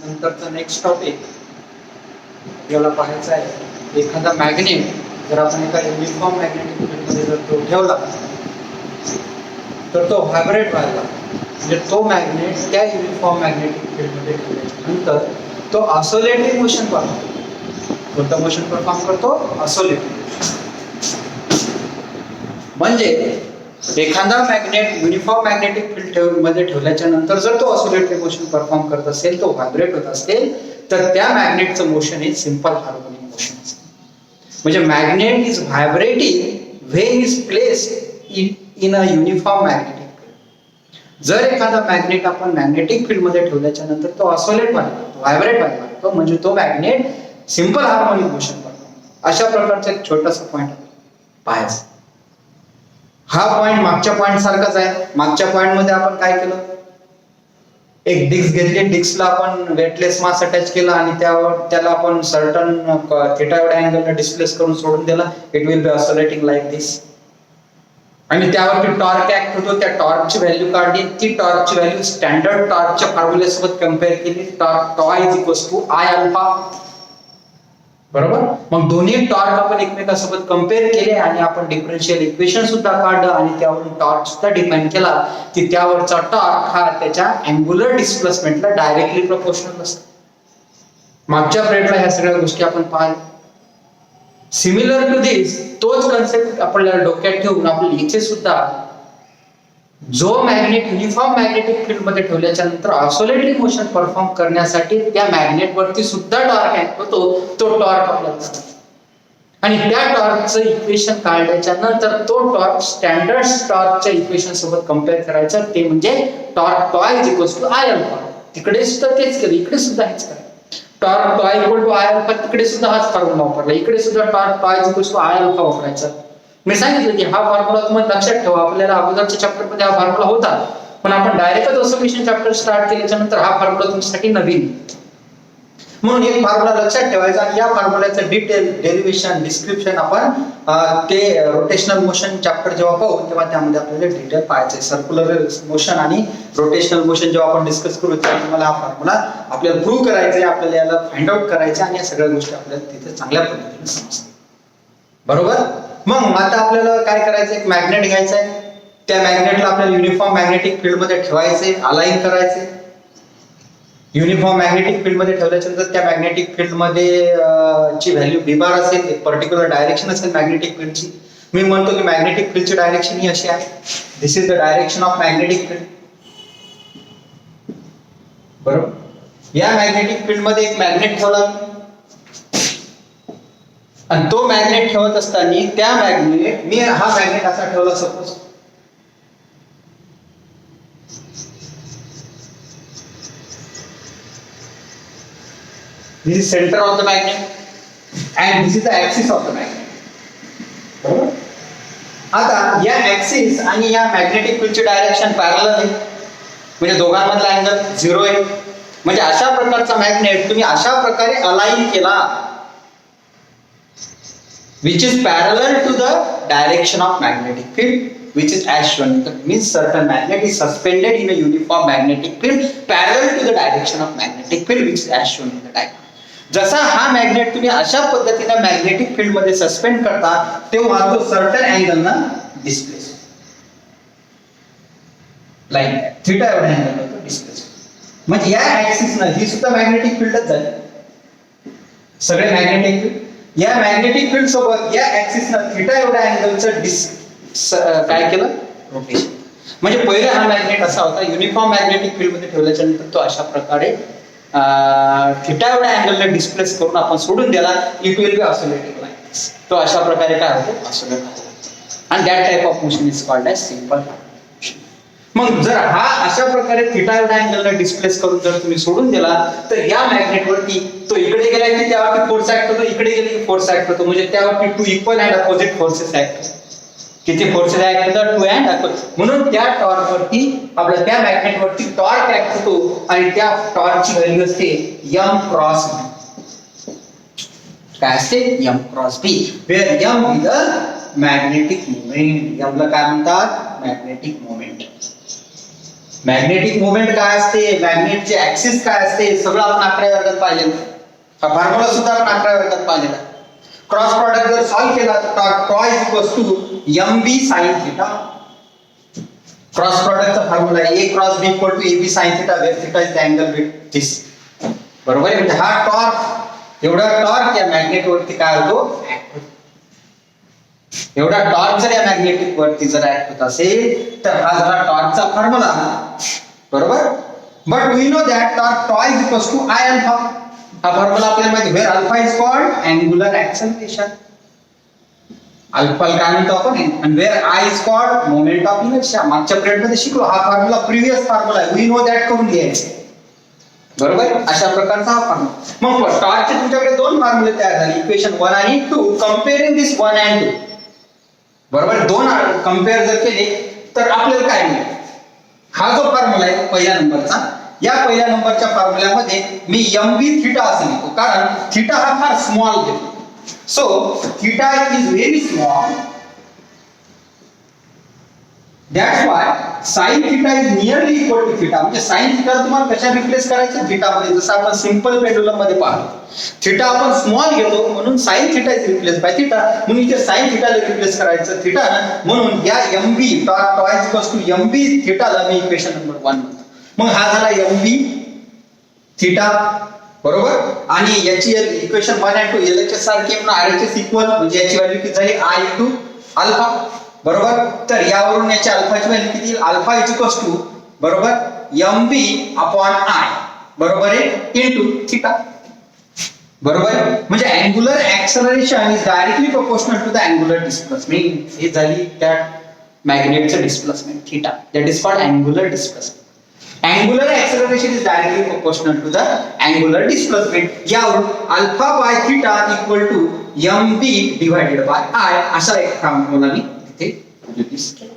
नंतरचा next topic आपल्याला पाहायचा आहे. एखादा मॅग्नेट जर आपण एका युनिफॉर्म मॅग्नेटिक फील्डमध्ये जर तो ठेवला तर तो व्हायब्रेट व्हायला, म्हणजे तो मॅग्नेट त्या युनिफॉर्म मॅग्नेटिक फील्डमध्ये ठेवल्यानंतर तो ऑसिलेटरी मोशन करतो. कोणतं मोशन परफॉर्म करतो? ऑसिलेटरी. म्हणजे एखादा मॅग्नेट युनिफॉर्म मॅग्नेटिक फील्ड मध्ये ठेवल्याच्या नंतर जर तो ऑसिलेटरी मोशन परफॉर्म करत असेल, तो व्हायब्रेट होत असेल, तर त्या मॅग्नेटचं मोशन हे सिंपल हार्मोनिक मोशन असते. म्हणजे magnet is vibrating when is placed in a uniform magnetic field. जर एखादा मॅग्नेट आपण मॅग्नेटिक फील्ड मध्ये ठेवल्याच्या नंतर तो ऑसिलेट व्हायला, व्हायब्रेट व्हायला लागतो, म्हणजे तो मॅग्नेट सिंपल हार्मोनिक मोशन करतो. अशा प्रकारचा एक छोटासा पॉइंट पाहायचा. हा पॉइंट मागच्या पॉइंट सारखाच आहे. मागच्या पॉइंट मध्ये आपण काय केलं? एक डिस्क घेतली, डिस्कला आपण वेटलेस मास अटॅच केला आणि त्याला आपण सर्टन थिटा एवढ्या अँगलला डिस्प्लेस करून सोडून दिला. It will be oscillating like this. आणि त्यावरती टॉर्क ऍक्ट होतो. त्या टॉर्कची व्हॅल्यू काढली. ती टॉर्कची व्हॅल्यू स्टँडर्ड टॉर्कच्या फॉर्म्युलेसोबत कम्पेअर केली. Torque is equals to I alpha. बरोबर. मग दोन्ही टॉर्क आपण एकमेकांसोबत कम्पेअर केले आणि आपण डिफरन्शियल इक्वेशन सुद्धा काढलं आणि त्यावरून टॉर्क सुद्धा डिफाइन केला की त्यावरचा टॉर्क हा त्याच्या अँग्युलर डिस्प्लेसमेंटला डायरेक्टली प्रोपोर्शनल असतो. मागच्या प्लेटला ह्या सगळ्या गोष्टी आपण पाहिल्या. सिमिलर टू दिस तोच कन्सेप्ट आपल्याला डोक्यात ठेवून आपल्याला इथे सुद्धा जो मॅग्नेट युनिफॉर्म मॅग्नेटिक फील्ड मध्ये ठेवल्याच्या नंतर ऑसिलेटरी मोशन परफॉर्म करण्यासाठी त्या मॅग्नेट वरती सुद्धा टॉर्क ऍक्ट होतो, तो टॉर्क आपल्याला आणि त्या टॉर्कचं इक्वेशन काढल्याच्या नंतर तो टॉर्क स्टँडर्ड टॉर्कच्या इक्वेशन सोबत कम्पेअर करायचा. ते म्हणजे torque tau is equals to I alpha. तिकडे सुद्धा तेच केलं, इकडे सुद्धा हेच करा. Torque tau equal to I alpha, तिकडे सुद्धा हाच फॉर्म्युला वापरला. इकडे सुद्धा torque tau is equals to I alpha वापरायचा. मी सांगितलं की हा फॉर्म्युला तुम्हाला लक्षात ठेवा. आपल्याला अगोदरच्या चॅप्टर मध्ये हा फॉर्म्युला होता, पण आपण डायरेक्टच ऑसिलेशन चॅप्टर स्टार्ट केल्याच्या नंतर हा फॉर्म्युला तुमच्यासाठी नवीन. म्हणून एक फॉर्म्युला लक्षात ठेवायचा आणि या फॉर्म्युल्याचं डिटेल डेरिव्हेशन डिस्क्रिप्शन आपण ते रोटेशनल मोशन चॅप्टर जेव्हा पाहू तेव्हा त्यामध्ये आपल्याला डिटेल पाहायचं. सर्क्युलर मोशन आणि रोटेशनल मोशन जेव्हा आपण डिस्कस करू तेव्हा तुम्हाला हा फॉर्म्युला आपल्याला प्रूव्ह करायचा आहे, आपल्याला याला फाइंड आउट करायचं आणि या सगळ्या गोष्टी आपल्याला तिथे चांगल्या पद्धतीने समजतात. बरोबर. मग आता आपल्याला काय करायचं? एक मॅग्नेट घ्यायचं आहे. त्या मॅग्नेटला आपल्याला युनिफॉर्म मॅग्नेटिक फील्ड मध्ये ठेवायचे, अलाइन करायचे. युनिफॉर्म मॅग्नेटिक फील्ड मध्ये ठेवल्याच्या नंतर त्या मॅग्नेटिक फील्ड मध्ये ची व्हॅल्यू बी बार असेल, एक पर्टिक्युलर डायरेक्शन असेल मॅग्नेटिक फील्डची. मी म्हणतो की मॅग्नेटिक फील्डची डायरेक्शन ही अशी आहे. This is the direction of magnetic field. बरोबर. या मॅग्नेटिक फील्ड मध्ये एक मॅग्नेट ठेवला आणि तो मॅग्नेट ठेवत असताना त्या मॅग्नेट मी हा मॅग्नेट असा ठेवला suppose. This is center of the magnet and this is the axis of the magnet. बरोबर. आता या ऍक्सिस आणि या मॅग्नेटिक फील्डची डायरेक्शन पॅरलल आहे, म्हणजे दोघांमधला अँगल 0 आहे. म्हणजे अशा प्रकारचा मॅग्नेट तुम्ही अशा प्रकारे अलाइन केला which is parallel to the direction of magnetic field which is as shown. That means certain magnet is suspended in a uniform magnetic field parallel to the direction of magnetic field which is as shown in the diagram. जसा हा magnet तुम्ही अशा पद्धतीने magnetic field मध्ये suspend करता तेव्हा तो certain angle ना डिस्प्लेस लाईन थिटा एवढ्या अँगलला तो डिस्प्लेस. म्हणजे या ऍक्सिस ना ही सुद्धा मॅग्नेटिक फील्डच झाली. सगळे मॅग्नेटिक फील्ड या मॅग्नेटिक फील्ड सोबत या ऍक्सिस ना थिटा एवढ्या अँगलचं काय केलं? रोटेशन. म्हणजे पहिले हा मॅग्नेट असा होता, युनिफॉर्म मॅग्नेटिक फील्ड मध्ये ठेवल्याच्या नंतर तो अशा प्रकारे थिटा एवढ्या अँगलला डिस्प्लेस करून आपण सोडून दिला. It will be oscillating like this. तो अशा प्रकारे काय होतो? ऑसिलेट होतो. आणि that type of motion is called as simple motion. मग जर हा अशा प्रकारे थिटा एवढ्या अँगलला डिस्प्लेस करून जर तुम्ही सोडून दिला तर या मॅग्नेट वरती तो इकडे गेला की त्यावरती फोर्स ऍक्ट होतो, इकडे गेले की फोर्स ऍक्ट होतो. म्हणजे त्यावरती two equal and opposite forces act होतात. किती फोर्सेस ऍक्ट होतात? Two and opposite. म्हणून त्या टॉर्क वरती आपल्या त्या मॅग्नेट वरती टॉर्क ऍक्ट होतो आणि त्या टॉर्कची व्हॅल्यू असते m क्रॉस b. काय असते? m cross b. Where m is the magnetic moment. m ला काय म्हणतात? Magnetic moment. मॅग्नेटिक मोमेंट काय असते, मॅग्नेटचे ऍक्सिस काय असते, सगळं आपण 11व्या वर्गात पाहिलेलं. हा फॉर्म्युला सुद्धा आपण 11व्या वर्गात पाहिलेला. क्रॉस प्रॉडक्ट जर सॉल्व्ह केला तर tau is equal to mb sin theta. Cross प्रॉडक्टचा formula a cross b equal to ab sin theta, where theta is the angle with this. बरोबर आहे. म्हणजे हा टॉर्क, एवढा टॉर्क या मॅग्नेट वरती काय होतो, ऍक्ट होतो. एवढा टॉर्क जर या मॅग्नेटिक वरती जर ऍक्ट होत असेल तर हा झाला टॉर्कचा फॉर्म्युला. बरोबर. But we know that torque tau is equal to I alpha. हा फॉर्म्युला आपल्याला माहिती, where alpha is called angular acceleration. अल्फाला काय म्हणतो आपण, आणि where I is called moment of inertia. मागच्या पिरियड मध्ये शिकलो हा फॉर्म्युला, प्रिव्हियस फॉर्म्युला आहे. वी नो दॅट करून घ्यायचं. बरोबर. अशा प्रकारचा हा फॉर्म्युला. मग टॉर्कचे तुमच्याकडे दोन फॉर्म्युले तयार झाले, इक्वेशन 1 आणि 2. कंपेअरिंग दिस 1 and 2. बरोबर. दोन कंपेअर जर केले तर आपल्याला काय मिळेल, हा जो फॉर्म्युला आहे पहिल्या नंबरचा, या पहिल्या नंबरच्या फॉर्म्युल्यामध्ये मी mb थीटा असं लिहितो, कारण थीटा हा फार स्मॉल घेतो. So theta is very small, that's why sine theta is nearly equal to theta. म्हणजे साइन थीटा तुम्हाला कशा रिप्लेस करायचं, थीटा मध्ये. जसं आपण सिंपल पेंडुलम मध्ये पाहतो, थीटा आपण स्मॉल घेतो म्हणून sine theta is replace by theta, म्हणून इथे साइन थीटाला रिप्लेस करायचं थीटा, म्हणून या mb tau is equal to mb थीटाला मी इक्वेशन नंबर 1 म्हणतो. मग हा झाला mb थीटा. बरोबर. आणि याची इक्वेशन 1 and 2 LHS सारखी म्हणून RHS इक्वल, म्हणजे याची व्हॅल्यू किती झाली, I into अल्फा. बरोबर. तर यावरून याची अल्फाची व्हॅल्यू किती येईल, अल्फा इज इक्वल टू बरोबर mb अपॉन I बरोबर आहे इनटू थीटा. बरोबर. म्हणजे angular acceleration is directly proportional to the angular displacement. हे झाली त्या मॅग्नेटचं displacement theta, that is called angular displacement. Angular acceleration is directly proportional to the angular displacement. यावरून alpha by theta equal to mb divided by I असा एक formula मी तिथे use केला.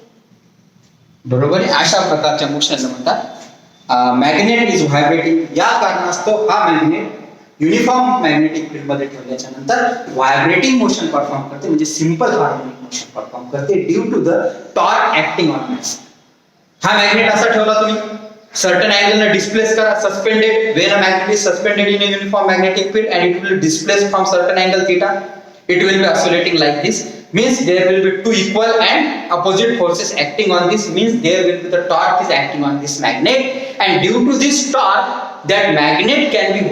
बरोबर आहे. अशा प्रकारच्या मोशनला म्हणतात मॅग्नेट इज व्हायब्रेटिंग. या कारणास्तव हा मॅग्नेट युनिफॉर्म मॅग्नेटिक फील्ड मध्ये ठेवल्याच्या नंतर व्हायब्रेटिंग मोशन परफॉर्म करते, म्हणजे सिंपल हार्मोनिक मोशन परफॉर्म करते due to the torque acting on mass. हा मॅग्नेट असा ठेवला तुम्ही, certain angle na displace kara, suspended, when a magnet is suspended in a uniform magnetic field and it will displace from certain angle theta, it will be oscillating like this. Means there will be two equal and opposite forces acting on this, means there will be the torque is acting on this magnet, and due to this torque that magnet can be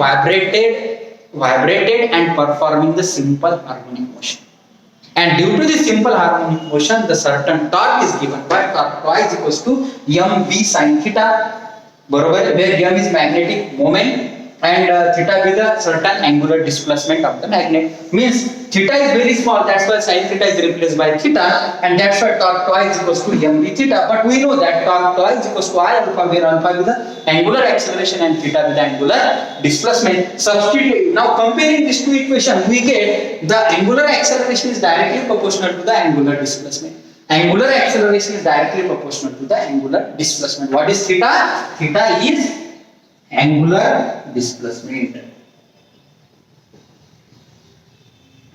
vibrated and performing the simple harmonic motion. And due to this simple harmonic motion, the certain torque is given by torque is equals to mv sin theta. बरोबर. where m is magnetic moment and theta is the certain angular displacement of the magnet. Means theta is very small, that's why sin theta is replaced by theta, and that's why torque is equals to mv theta. But we know that torque is equals to I alpha, where alpha is the angular acceleration and theta is the angular displacement. Substitute. Now comparing these two equations, we get the angular acceleration is directly proportional to the angular displacement. Angular acceleration is directly proportional to the angular displacement. What is theta? Theta is angular displacement.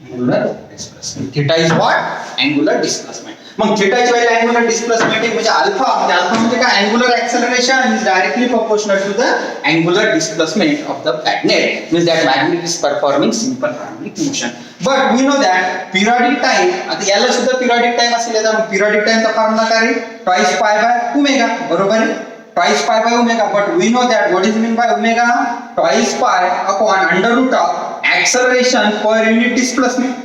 Angular displacement. Theta is what? Angular displacement. मग थीटाची value angular displacement म्हणजे alpha म्हणजे काय, angular acceleration is directly proportional to the angular displacement of the magnet. Means that magnet is performing simple harmonic motion. But we know that periodic time, आता याला सुद्धा periodic time असेल, याचा periodic टाइमचा formula काय आहे, twice pi by omega. बरोबर आहे. Twice pi by omega. But we know that what is mean by omega, twice pi upon under root of acceleration per unit displacement.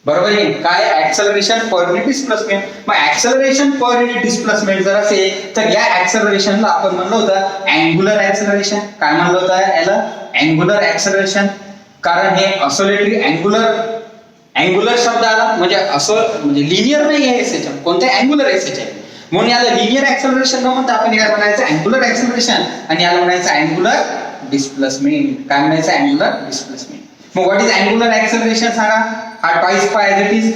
बरोबर आहे. काय acceleration per unit displacement. मग acceleration per unit displacement जर असेल तर या ऍक्सेलरेशनला आपण म्हणलं होतं अँगुलर ऍक्सेलरेशन. काय म्हणलं होतं याला, अँगुलर ऍक्सेलरेशन. कारण हे ऑसिलेटरी अँगुलर शब्द आला म्हणजे असं म्हणजे लिनियर नाही आहे एसएचएम, कोणते अँगुलर एसएचएम, म्हणून याला लिनियर ऍक्सेलरेशन न म्हणता आपण याला म्हणायचं अँगुलर ऍक्सेलरेशन, आणि याला म्हणायचं अँगुलर डिस्प्लेसमेंट. काय म्हणायचं, अँगुलर डिस्प्लेसमेंट. मग व्हॉट इज अँगुलर ऍक्सेलरेशन सांगा. हा twice pi as it is.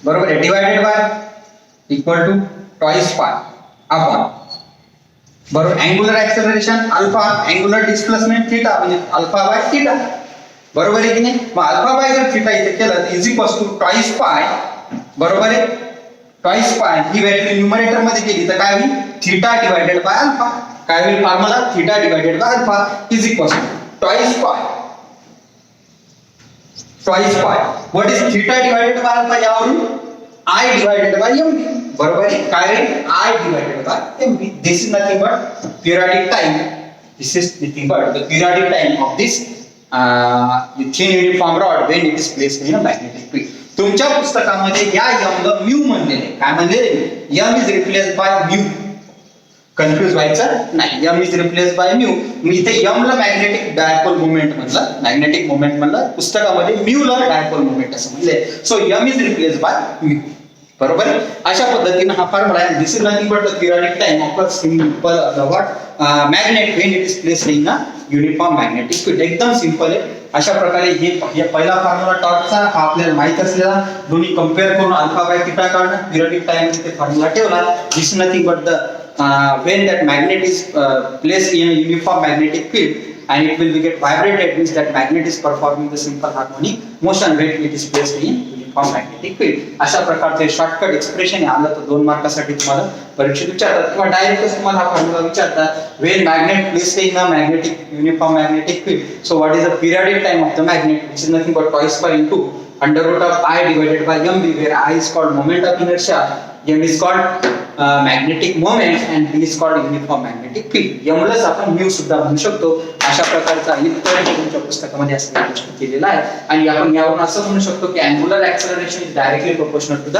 बरोबर आहे. Divided by equal to twice pi upon बरोबर angular acceleration alpha, angular displacement theta म्हणजे अल्फा बाय थीटा. बरोबर आहे की नाही. मग अल्फा बाय जर थीटा इथे केलं तर इज इक्वल टू ट्वाइस पाय बरोबर आहे ट्वाइस पाय ही व्हॅल्यू न्यूमरेटर मध्ये केली तर काय होईल थीटा डिवायडेड बाय अल्फा. काय होईल formula theta divided by alpha is equal twice पाय. ट्वाइस पाय what is theta divided by alpha यावरून I divided by mv बरोबर आहे. काय रे I divided by mv. This is nothing but periodic time. This is nothing but the periodic time of this thin uniform rod when it is placed in a magnetic field. तुमच्या पुस्तकामध्ये या m ला mu म्हणलेले. काय म्हणलेले m is replaced by mu. Confuse व्हायचं नाही. m is replaced by mu. मी इथे m ला मॅग्नेटिक डायपोल मोमेंट म्हणलं. मॅग्नेटिक मोमेंट म्हणलं. पुस्तकामध्ये म्यू ला डायपोल मोमेंट असं म्हणले. So m is replaced by mu. बरोबर आहे. अशा पद्धतीने हा फॉर्म्युला आहे. This is nothing but the periodic time of a simple what magnet when it is placed in a uniform magnetic field. एकदम सिंपल आहे. अशा प्रकारे हे पहिला फॉर्म्युला टॉर्कचा हा आपल्याला माहित असलेला दोन्ही कंपेअर करून अल्फा बाय थीटा काढणं पिरियडिक टाइम मध्ये फॉर्म्युला ठेवला. This is nothing but the when that magnet is placed in a uniform magnetic field and it will be get vibrated means that magnet is performing the simple harmonic motion when it is placed in uniform magnetic field. अशा प्रकारचे shortcut expression आलं तर 2 मार्कासाठी तुम्हाला परीक्षेत विचारतात किंवा डायरेक्टच तुम्हाला हा फॉर्म्युला विचारतात when magnet placed in a magnetic uniform magnetic field. So what is the periodic time of the magnet which is nothing but twice pi into under root of I divided by mv where I is called moment of inertia, m is called magnetic moment and b is called uniform magnetic field. m ला आपण mu सुद्धा म्हणू शकतो. अशा प्रकारचा इथपर्यंत तुमच्या पुस्तकामध्ये असलेला गोष्ट केलेला आहे. आणि आपण यावरून असं म्हणू शकतो की angular acceleration is directly proportional to the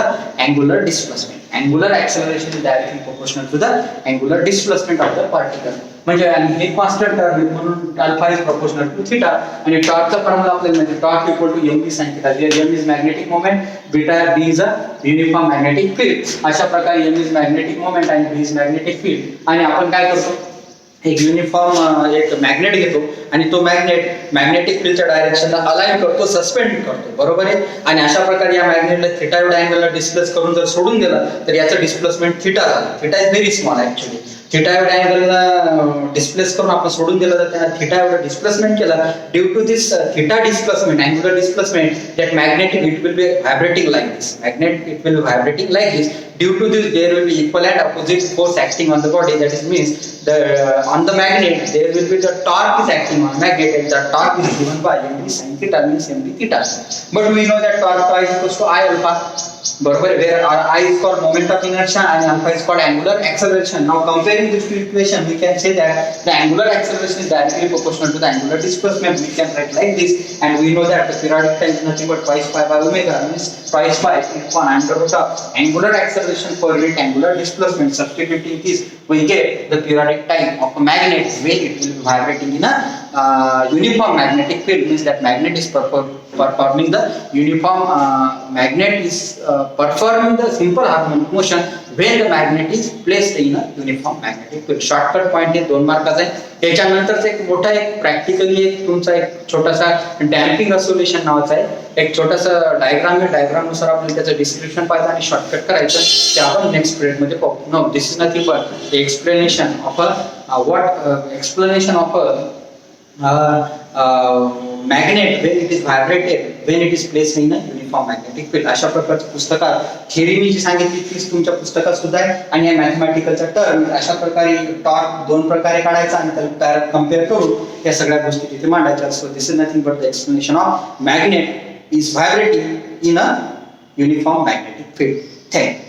angular displacement. Angular acceleration is directly proportional to the angular displacement of the particle. म्हणजे हे कॉन्स्टंट टर्म म्हणून alpha is proportional to theta आणि टॉर्कचा फॉर्म्युला आपल्याला म्हणजे torque equal to mv sin theta. m is magnetic moment, beta b is a uniform magnetic field. अशा प्रकारे m is magnetic moment आणि b इज मॅग्नेटिक फील्ड. आणि आपण काय करतो एक युनिफॉर्म एक मॅग्नेट घेतो आणि तो मॅग्नेट मॅग्नेटिक फील्डच्या डायरेक्शनला अलाइन करतो, सस्पेंड करतो. बरोबर आहे. आणि अशा प्रकारे या मॅग्नेटला थीटा एवढ्या अँगलला डिस्प्लेस करून जर सोडून दिला तर याचं डिस्प्लेसमेंट थीटा झालं. Theta is very small actually. Theta एवढ्या अँगलला डिस्प्लेस करून आपण सोडून दिला तर त्याला थीटा एवढा डिस्प्लेसमेंट केला. Due to this theta displacement angular displacement that magnetic it will be vibrating like this. Magnet it will be vibrating like this. Due to this, there will be equal and opposite force acting on the body. That is means the on the magnet there will be the torque is acting on magnet and the torque is given by mv sin theta means mv theta. But we know that torque is equals to I alpha. बरोबर. Where I is called moment of inertia and alpha is called angular acceleration. Now comparing these two equations, we can say that the angular acceleration is directly proportional to the angular displacement. We can write like this, and we know that the periodic time is nothing but twice pi by omega means twice pi upon under root of angular acceleration per unit angular displacement. Substituting this, we get the periodic time of a magnet when it will be vibrating in a uniform magnetic field. Means that magnet is performing the uniform magnet is performing the simple harmonic motion when the magnet is placed in a uniform magnetic field. Shortcut point हे 2 मार्काचा आहे. त्याच्यानंतरच एक मोठा एक practically एक तुमचा एक छोटासा डॅम्पिंग असोल्युशन नावाचा आहे. एक छोटासा डायग्राम आहे. डायग्राम नुसार आपण त्याचं डिस्क्रिप्शन पाहायचं आणि शॉर्टकट करायचं ते आपण नेक्स्ट पिरियड मध्ये पाहू. No this is nothing but explanation of a explanation of magnet when it is vibrated when it is placed in a uniform magnetic field. अशा प्रकारच्या पुस्तकात थिअरी मी जी सांगितली तीच तुमच्या पुस्तकात सुद्धा आहे. आणि या मॅथमॅटिकलचा टर्म अशा प्रकारे टॉर्क 2 प्रकारे काढायचा आणि त्याला कंपेअर करून या सगळ्या गोष्टी तिथे मांडायच्या. So this is nothing but the explanation of magnet is vibrating in a uniform magnetic field. Thank you.